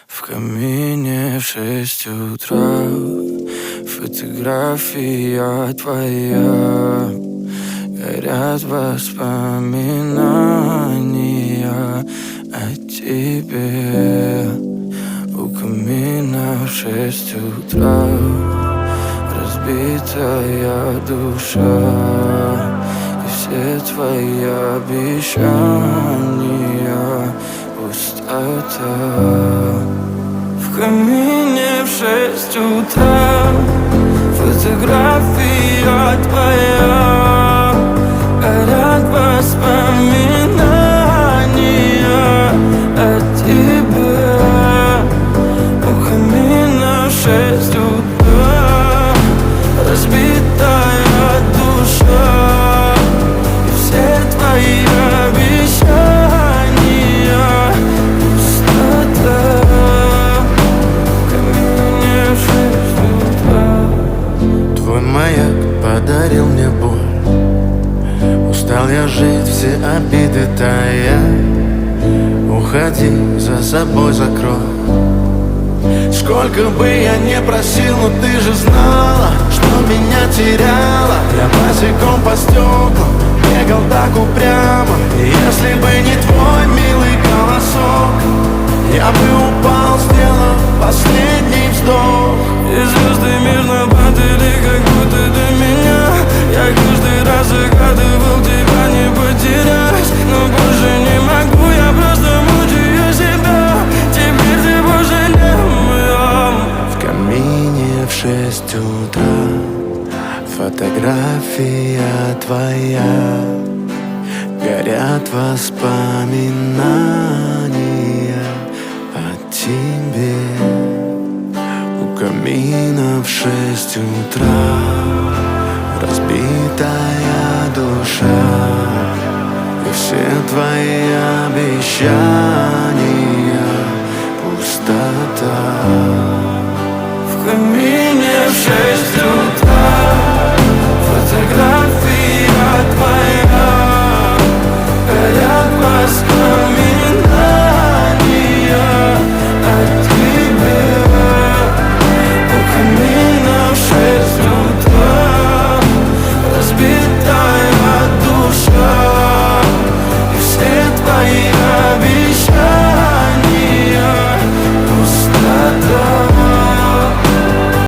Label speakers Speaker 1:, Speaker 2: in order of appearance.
Speaker 1: В камине в 6 утра фотография твоя. Горят воспоминания о тебе. У камина в 6 утра разбитая душа. И все твои обещания пустота. В камине в 6 утра фотография твоя. Горят воспоминания о тебе. У камина в 6 утра разбитая душа. И все твои обещания пустота. В камине в 6 утра.
Speaker 2: Твой маяк подарил мне боль. Устал я жить, все обиды тая. Уходи, за собой закрой. Сколько бы я не просил, но ты же знала, что меня теряла. Я босиком по стеклам бегал так упрямо. И если бы не твой милый голосок, я бы упал, сделав последний вздох.
Speaker 1: И звезды мирно падали, как будто до меня. Я каждый раз загадывал тебя не потерять, но больше не могу, я просто мучаю себя. Теперь ты пожалел меня.
Speaker 2: В камине в 6 утра фотография твоя. Горят воспоминания о тебе. У камина в 6 утра разбитая душа. И все твои обещания пустота.
Speaker 1: В камине в 6